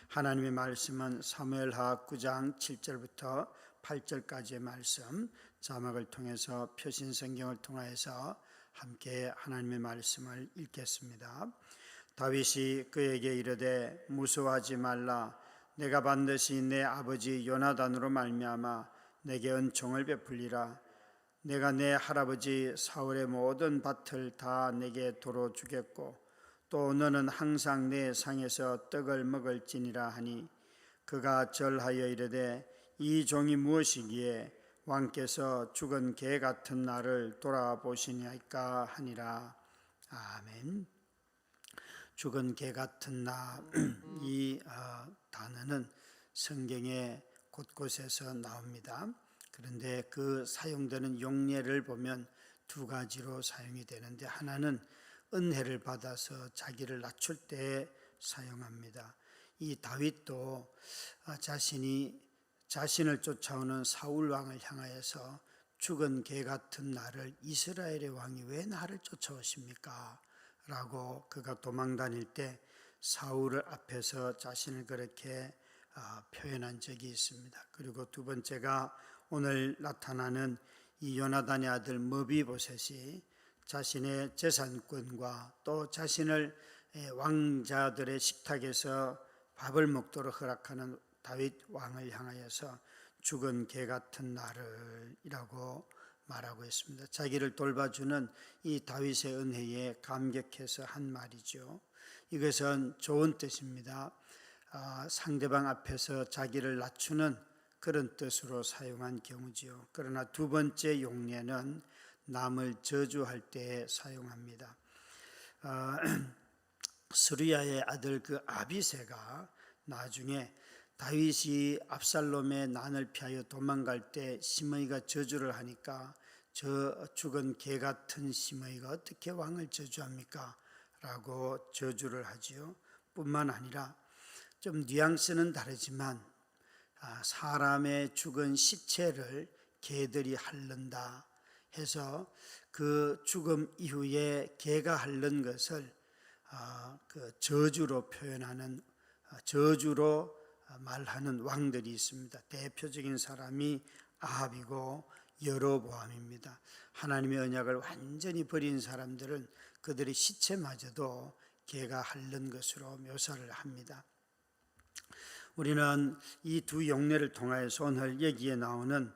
하나님의 말씀은 사무엘하 9장 7절부터 8절까지의 말씀, 자막을 통해서 표신성경을 통하여서 함께 하나님의 말씀을 읽겠습니다. 다윗이 그에게 이르되 무서워하지 말라. 내가 반드시 내 아버지 요나단으로 말미암아 내게 은총을 베풀리라. 내가 내 할아버지 사울의 모든 밭을 다 내게 도로 주겠고 또 너는 항상 내 상에서 떡을 먹을지니라 하니, 그가 절하여 이르되 이 종이 무엇이기에 왕께서 죽은 개 같은 나를 돌아보시니까 하니라. 아멘. 죽은 개 같은 나, 이 단어는 성경의 곳곳에서 나옵니다. 그런데 그 사용되는 용례를 보면 두 가지로 사용이 되는데, 하나는 은혜를 받아서 자기를 낮출 때 사용합니다. 이 다윗도 자신을 쫓아오는 사울 왕을 향하여서 죽은 개 같은 나를, 이스라엘의 왕이 왜 나를 쫓아오십니까? 라고 그가 도망다닐 때 사울 앞에서 자신을 그렇게 표현한 적이 있습니다. 그리고 두 번째가 오늘 나타나는 이 요나단의 아들 머비보셋이 자신의 재산권과 또 자신을 왕자들의 식탁에서 밥을 먹도록 허락하는 다윗 왕을 향하여서 죽은 개 같은 나를 이라고 말하고 있습니다. 자기를 돌봐주는 이 다윗의 은혜에 감격해서 한 말이죠. 이것은 좋은 뜻입니다. 상대방 앞에서 자기를 낮추는 그런 뜻으로 사용한 경우지요. 그러나 두 번째 용례는 남을 저주할 때 사용합니다. 스루야의 아들 그 아비새가 나중에 다윗이 압살롬의 난을 피하여 도망갈 때 시므이가 저주를 하니까, 저 죽은 개 같은 시므이가 어떻게 왕을 저주합니까? 라고 저주를 하지요. 뿐만 아니라 좀 뉘앙스는 다르지만 사람의 죽은 시체를 개들이 핥는다 해서 그 죽음 이후에 개가 핥는 것을 그 저주로 표현하는, 저주로 말하는 왕들이 있습니다. 대표적인 사람이 아합이고 여로보암입니다. 하나님의 언약을 완전히 버린 사람들은 그들의 시체마저도 개가 핥는 것으로 묘사를 합니다. 우리는 이 두 용례를 통하여서 오늘 여기에 나오는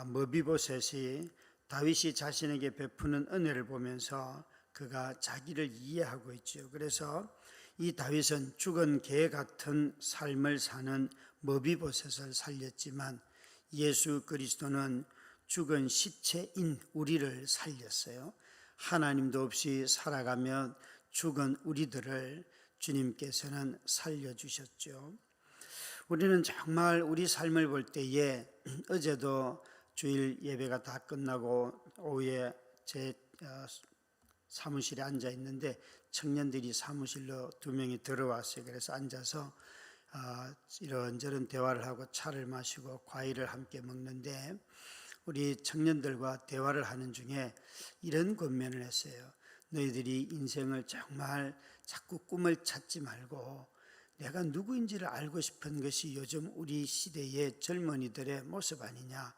머비보셋이 다윗이 자신에게 베푸는 은혜를 보면서 그가 자기를 이해하고 있죠. 그래서 이 다윗은 죽은 개 같은 삶을 사는 머비보셋을 살렸지만, 예수 그리스도는 죽은 시체인 우리를 살렸어요. 하나님도 없이 살아가며 죽은 우리들을 주님께서는 살려주셨죠. 우리는 정말 우리 삶을 볼 때에, 어제도 주일 예배가 다 끝나고 오후에 제 사무실에 앉아 있는데 청년들이 사무실로 2명이 들어왔어요. 그래서 앉아서 이런저런 대화를 하고 차를 마시고 과일을 함께 먹는데, 우리 청년들과 대화를 하는 중에 이런 권면을 했어요. 너희들이 인생을 정말 자꾸 꿈을 찾지 말고 내가 누구인지를 알고 싶은 것이 요즘 우리 시대의 젊은이들의 모습 아니냐.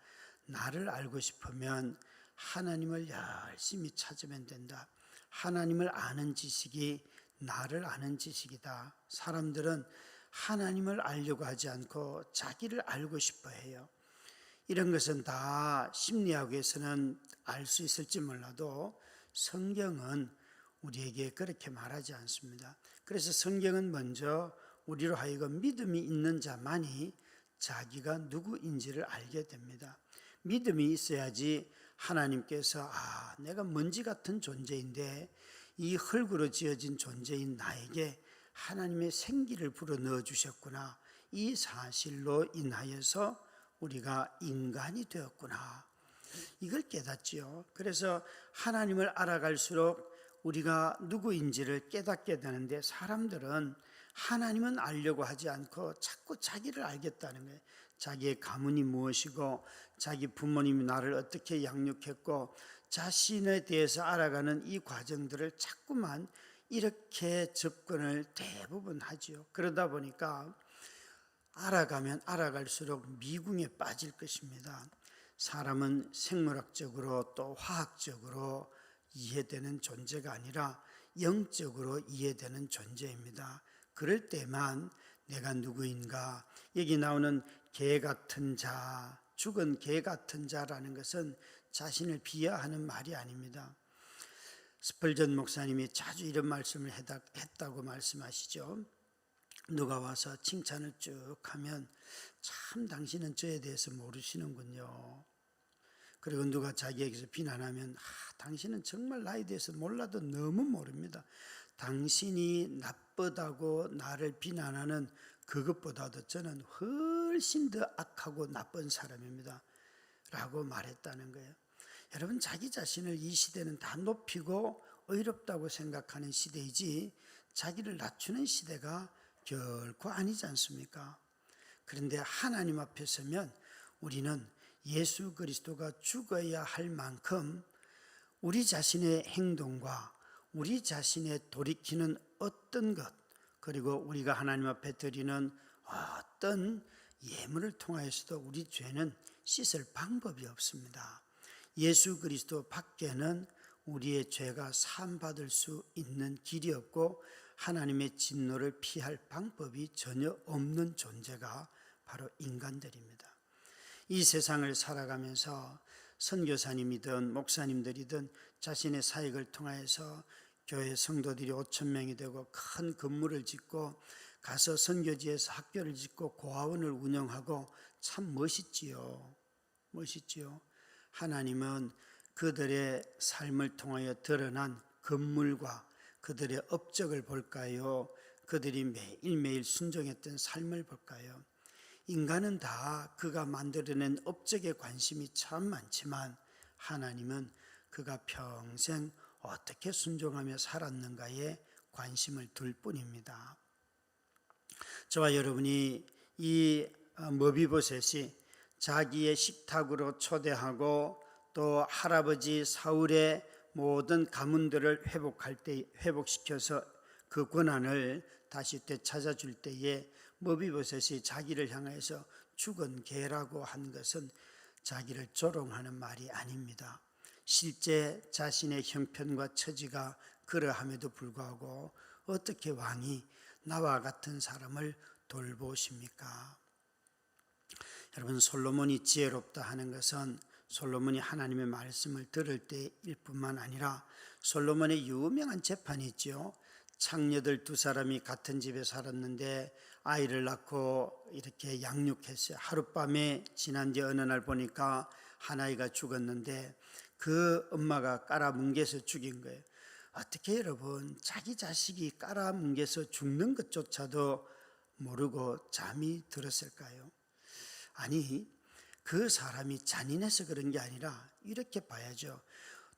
나를 알고 싶으면 하나님을 열심히 찾으면 된다. 하나님을 아는 지식이 나를 아는 지식이다. 사람들은 하나님을 알려고 하지 않고 자기를 알고 싶어 해요. 이런 것은 다 심리학에서는 알 수 있을지 몰라도 성경은 우리에게 그렇게 말하지 않습니다. 그래서 성경은 먼저 우리로 하여금 믿음이 있는 자만이 자기가 누구인지를 알게 됩니다. 믿음이 있어야지 하나님께서 내가 먼지 같은 존재인데 이 흙으로 지어진 존재인 나에게 하나님의 생기를 불어넣어 주셨구나. 이 사실로 인하여서 우리가 인간이 되었구나. 이걸 깨닫지요. 그래서 하나님을 알아갈수록 우리가 누구인지를 깨닫게 되는데, 사람들은 하나님은 알려고 하지 않고 자꾸 자기를 알겠다는 거예요. 자기의 가문이 무엇이고 자기 부모님이 나를 어떻게 양육했고 자신에 대해서 알아가는 이 과정들을 자꾸만 이렇게 접근을 대부분 하지요. 그러다 보니까 알아가면 알아갈수록 미궁에 빠질 것입니다. 사람은 생물학적으로 또 화학적으로 이해되는 존재가 아니라 영적으로 이해되는 존재입니다. 그럴 때만 내가 누구인가, 여기 나오는 개 같은 자, 죽은 개 같은 자라는 것은 자신을 비하하는 말이 아닙니다. 스펄전 목사님이 자주 이런 말씀을 했다고 말씀하시죠. 누가 와서 칭찬을 쭉 하면 참 당신은 저에 대해서 모르시는군요. 그리고 누가 자기에게서 비난하면 당신은 정말 나에 대해서 몰라도 너무 모릅니다. 당신이 나쁘다고 나를 비난하는 그것보다도 저는 훨씬 더 악하고 나쁜 사람입니다 라고 말했다는 거예요. 여러분, 자기 자신을 이 시대는 다 높이고 의롭다고 생각하는 시대이지 자기를 낮추는 시대가 결코 아니지 않습니까? 그런데 하나님 앞에 서면 우리는 예수 그리스도가 죽어야 할 만큼 우리 자신의 행동과 우리 자신의 돌이키는 어떤 것, 그리고 우리가 하나님 앞에 드리는 어떤 예물을 통하여서도 우리 죄는 씻을 방법이 없습니다. 예수 그리스도 밖에는 우리의 죄가 사함받을 수 있는 길이 없고 하나님의 진노를 피할 방법이 전혀 없는 존재가 바로 인간들입니다. 이 세상을 살아가면서 선교사님이든 목사님들이든 자신의 사역을 통하여서 교회 성도들이 5천 명이 되고 큰 건물을 짓고 가서 선교지에서 학교를 짓고 고아원을 운영하고 참 멋있지요. 멋있지요. 하나님은 그들의 삶을 통하여 드러난 건물과 그들의 업적을 볼까요? 그들이 매일매일 순종했던 삶을 볼까요? 인간은 다 그가 만들어낸 업적에 관심이 참 많지만 하나님은 그가 평생 어떻게 순종하며 살았는가에 관심을 둘 뿐입니다. 저와 여러분이 이 머비보셋이 자기의 식탁으로 초대하고 또 할아버지 사울의 모든 가문들을 회복시켜서 그 권한을 다시 되찾아줄 때에 머비보셋이 자기를 향해서 죽은 개라고 한 것은 자기를 조롱하는 말이 아닙니다. 실제 자신의 형편과 처지가 그러함에도 불구하고 어떻게 왕이 나와 같은 사람을 돌보십니까? 여러분, 솔로몬이 지혜롭다 하는 것은 솔로몬이 하나님의 말씀을 들을 때일 뿐만 아니라 솔로몬의 유명한 재판이 있죠. 창녀들 두 사람이 같은 집에 살았는데 아이를 낳고 이렇게 양육했어요. 하룻밤에 지난 뒤 어느 날 보니까 한 아이가 죽었는데 그 엄마가 깔아뭉개서 죽인 거예요. 어떻게 여러분, 자기 자식이 깔아뭉개서 죽는 것조차도 모르고 잠이 들었을까요? 아니, 그 사람이 잔인해서 그런 게 아니라 이렇게 봐야죠.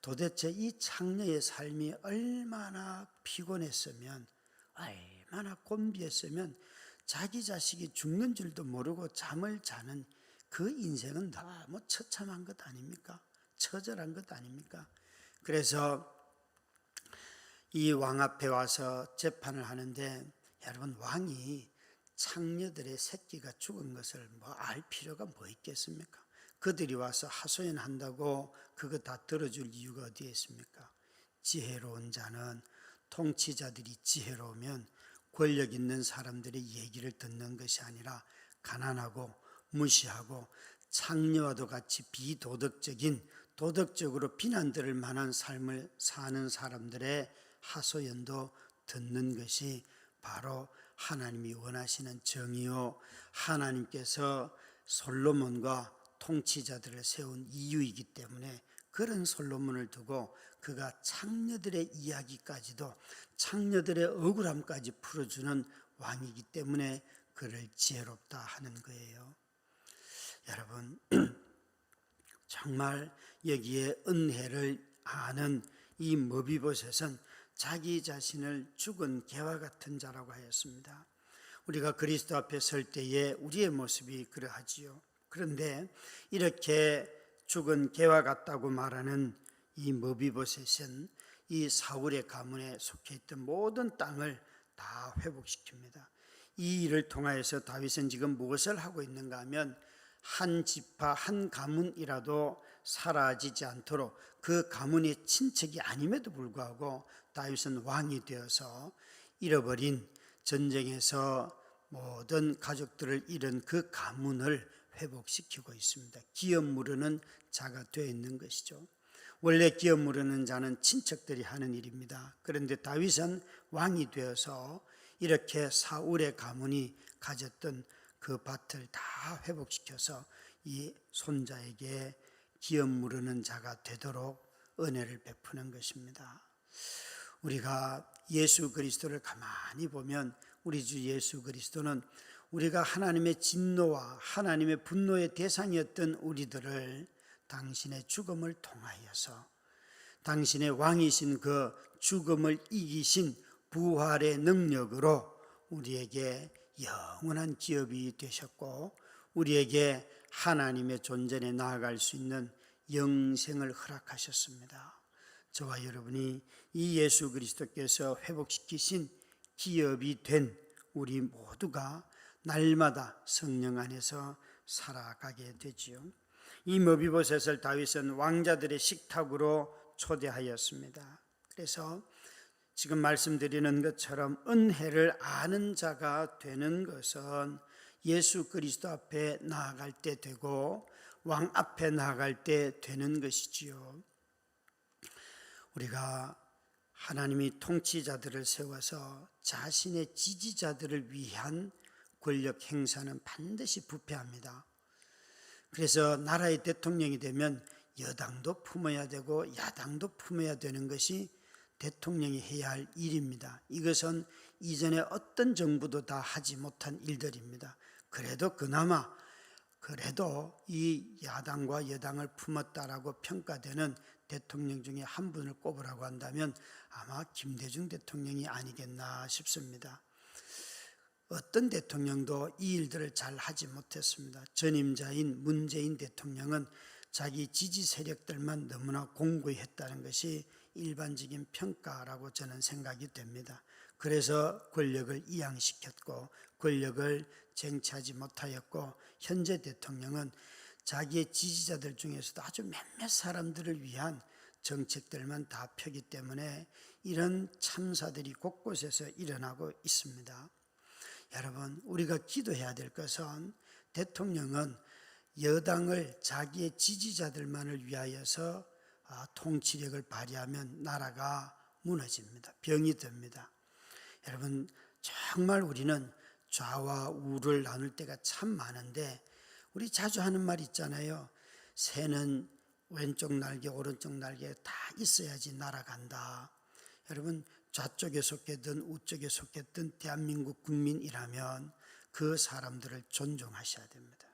도대체 이 창녀의 삶이 얼마나 피곤했으면, 얼마나 곤비했으면 자기 자식이 죽는 줄도 모르고 잠을 자는 그 인생은 너무 처참한 것 아닙니까? 처절한 것 아닙니까? 그래서 이 왕 앞에 와서 재판을 하는데, 여러분, 왕이 창녀들의 새끼가 죽은 것을 알 필요가 뭐 있겠습니까? 그들이 와서 하소연한다고 그거 다 들어줄 이유가 어디에 있습니까? 지혜로운 자는, 통치자들이 지혜로우면 권력 있는 사람들의 얘기를 듣는 것이 아니라 가난하고 무시하고 창녀와도 같이 비도덕적인, 도덕적으로 비난들을 만한 삶을 사는 사람들의 하소연도 듣는 것이 바로 하나님이 원하시는 정의요, 하나님께서 솔로몬과 통치자들을 세운 이유이기 때문에 그런 솔로몬을 두고 그가 창녀들의 이야기까지도, 창녀들의 억울함까지 풀어주는 왕이기 때문에 그를 지혜롭다 하는 거예요. 여러분, 정말 여기에 은혜를 아는 이 머비보셋은 자기 자신을 죽은 개와 같은 자라고 하였습니다. 우리가 그리스도 앞에 설 때에 우리의 모습이 그러하지요. 그런데 이렇게 죽은 개와 같다고 말하는 이 머비보셋은 이 사울의 가문에 속해 있던 모든 땅을 다 회복시킵니다. 이 일을 통하여서 다윗은 지금 무엇을 하고 있는가 하면 한 지파 한 가문이라도 사라지지 않도록 그 가문의 친척이 아님에도 불구하고 다윗은 왕이 되어서 잃어버린 전쟁에서 모든 가족들을 잃은 그 가문을 회복시키고 있습니다. 기업 무르는 자가 되어 있는 것이죠. 원래 기업 무르는 자는 친척들이 하는 일입니다. 그런데 다윗은 왕이 되어서 이렇게 사울의 가문이 가졌던 그 밭을 다 회복시켜서 이 손자에게 기업 무르는 자가 되도록 은혜를 베푸는 것입니다. 우리가 예수 그리스도를 가만히 보면 우리 주 예수 그리스도는 우리가 하나님의 진노와 하나님의 분노의 대상이었던 우리들을 당신의 죽음을 통하여서 당신의 왕이신 그 죽음을 이기신 부활의 능력으로 우리에게 영원한 기업이 되셨고 우리에게 하나님의 존전에 나아갈 수 있는 영생을 허락하셨습니다. 저와 여러분이 이 예수 그리스도께서 회복시키신 기업이 된 우리 모두가 날마다 성령 안에서 살아가게 되지요. 이 머비보셋을 다윗은 왕자들의 식탁으로 초대하였습니다. 그래서 지금 말씀드리는 것처럼 은혜를 아는 자가 되는 것은 예수 그리스도 앞에 나아갈 때 되고 왕 앞에 나아갈 때 되는 것이지요. 우리가 하나님이 통치자들을 세워서 자신의 지지자들을 위한 권력 행사는 반드시 부패합니다. 그래서 나라의 대통령이 되면 여당도 품어야 되고 야당도 품어야 되는 것이 대통령이 해야 할 일입니다. 이것은 이전에 어떤 정부도 다 하지 못한 일들입니다. 그래도 그나마 이 야당과 여당을 품었다라고 평가되는 대통령 중에 한 분을 꼽으라고 한다면 아마 김대중 대통령이 아니겠나 싶습니다. 어떤 대통령도 이 일들을 잘 하지 못했습니다. 전임자인 문재인 대통령은 자기 지지 세력들만 너무나 공고히 했다는 것이 일반적인 평가라고 저는 생각이 됩니다. 그래서 권력을 이양시켰고 권력을 쟁취하지 못하였고 현재 대통령은 자기의 지지자들 중에서도 아주 몇몇 사람들을 위한 정책들만 다 펴기 때문에 이런 참사들이 곳곳에서 일어나고 있습니다. 여러분, 우리가 기도해야 될 것은 대통령은 여당을 자기의 지지자들만을 위하여서 통치력을 발휘하면 나라가 무너집니다. 병이 듭니다. 여러분, 정말 우리는 좌와 우를 나눌 때가 참 많은데 우리 자주 하는 말 있잖아요. 새는 왼쪽 날개 오른쪽 날개 다 있어야지 날아간다. 여러분, 좌쪽에 속했든 우쪽에 속했든 대한민국 국민이라면 그 사람들을 존중하셔야 됩니다.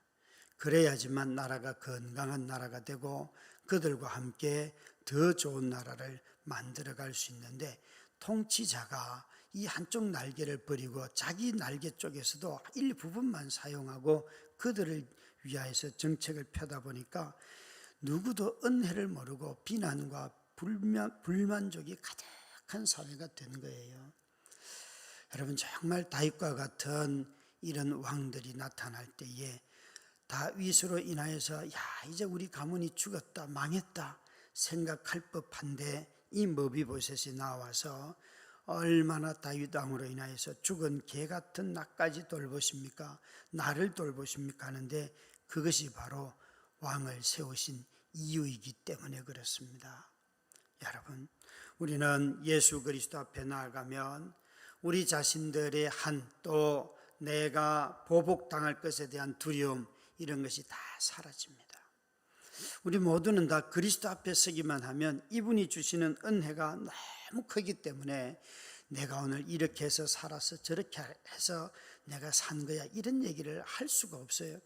그래야지만 나라가 건강한 나라가 되고 그들과 함께 더 좋은 나라를 만들어갈 수 있는데 통치자가 이 한쪽 날개를 버리고 자기 날개 쪽에서도 일부분만 사용하고 그들을 위하여서 정책을 펴다 보니까 누구도 은혜를 모르고 비난과 불만족이 가득한 사회가 된 거예요. 여러분, 정말 다윗과 같은 이런 왕들이 나타날 때에 다윗으로 인하여서 이제 우리 가문이 죽었다 망했다 생각할 법한데 이 머비보셋이 나와서 얼마나 다윗 왕으로 인하여서 죽은 개 같은 나까지 돌보십니까? 나를 돌보십니까? 하는데 그것이 바로 왕을 세우신 이유이기 때문에 그렇습니다. 여러분, 우리는 예수 그리스도 앞에 나아가면 우리 자신들의 또 내가 보복당할 것에 대한 두려움 이런 것이 다 사라집니다. 우리 모두는 다 그리스도 앞에 서기만 하면 이분이 주시는 은혜가 너무 크기 때문에 내가 오늘 이렇게 해서 살아서 저렇게 해서 내가 산 거야 이런 얘기를 할 수가 없어요.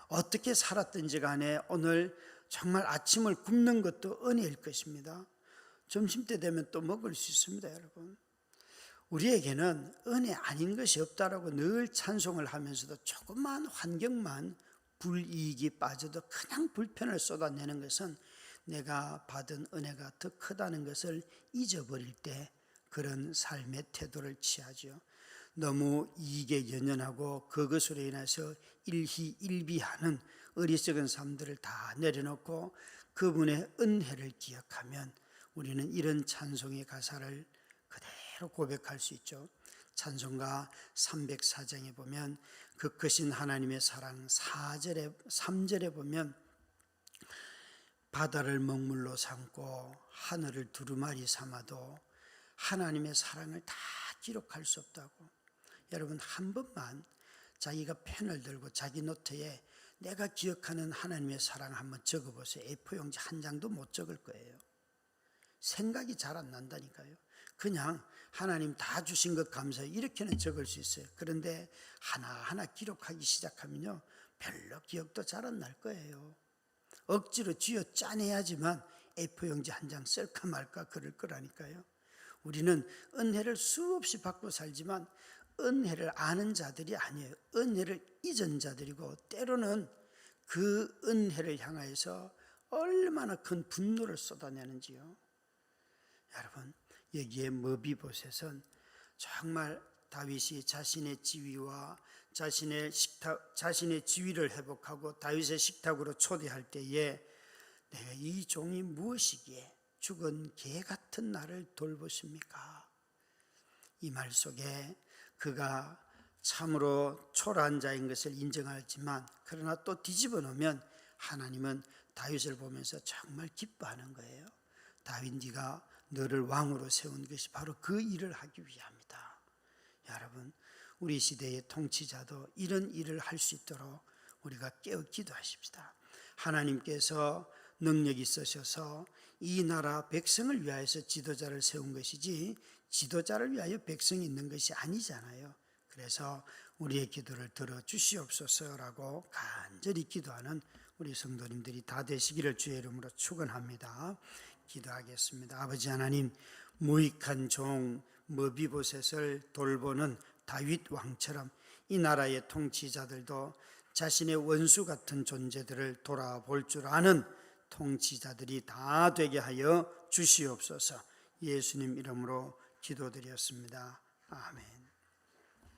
어떻게 살았든지 간에 오늘 정말 아침을 굶는 것도 은혜일 것입니다. 점심때 되면 또 먹을 수 있습니다. 여러분, 우리에게는 은혜 아닌 것이 없다라고 늘 찬송을 하면서도 조그만 환경만 불이익이 빠져도 그냥 불편을 쏟아내는 것은 내가 받은 은혜가 더 크다는 것을 잊어버릴 때 그런 삶의 태도를 취하죠. 너무 이익에 연연하고 그것으로 인해서 일희일비하는 어리석은 삶들을 다 내려놓고 그분의 은혜를 기억하면 우리는 이런 찬송의 가사를 그대로 고백할 수 있죠. 찬송가 304장에 보면 그 크신 하나님의 사랑 3절에 보면 바다를 먹물로 삼고 하늘을 두루마리 삼아도 하나님의 사랑을 다 기록할 수 없다고. 여러분 한 번만 자기가 펜을 들고 자기 노트에 내가 기억하는 하나님의 사랑 한번 적어보세요. A4용지 한 장도 못 적을 거예요. 생각이 잘 안 난다니까요. 그냥 하나님 다 주신 것 감사해 이렇게는 적을 수 있어요. 그런데 하나하나 기록하기 시작하면요 별로 기억도 잘 안 날 거예요. 억지로 쥐어 짜내야지만 A4용지 한 장 쓸까 말까 그럴 거라니까요. 우리는 은혜를 수없이 받고 살지만 은혜를 아는 자들이 아니에요. 은혜를 잊은 자들이고 때로는 그 은혜를 향하여서 얼마나 큰 분노를 쏟아내는지요. 여러분 여기에 머비봇은 정말 다윗이 자신의 지위와 자신의 지위를 회복하고 다윗의 식탁으로 초대할 때에 내가 이 종이 무엇이기에 죽은 개 같은 나를 돌보십니까? 이 말 속에 그가 참으로 초라한 자인 것을 인정하지만 그러나 또 뒤집어 놓으면 하나님은 다윗을 보면서 정말 기뻐하는 거예요. 다윗 네가 너를 왕으로 세운 것이 바로 그 일을 하기 위함이다. 여러분 우리 시대의 통치자도 이런 일을 할 수 있도록 우리가 깨어 기도하십시다. 하나님께서 능력이 있으셔서 이 나라 백성을 위하여서 지도자를 세운 것이지 지도자를 위하여 백성이 있는 것이 아니잖아요. 그래서 우리의 기도를 들어주시옵소서라고 간절히 기도하는 우리 성도님들이 다 되시기를 주의 이름으로 축원합니다. 기도하겠습니다. 아버지 하나님, 무익한 종 머비보셋을 돌보는 다윗 왕처럼 이 나라의 통치자들도 자신의 원수 같은 존재들을 돌아볼 줄 아는 통치자들이 다 되게 하여 주시옵소서. 예수님 이름으로 기도드렸습니다. 아멘.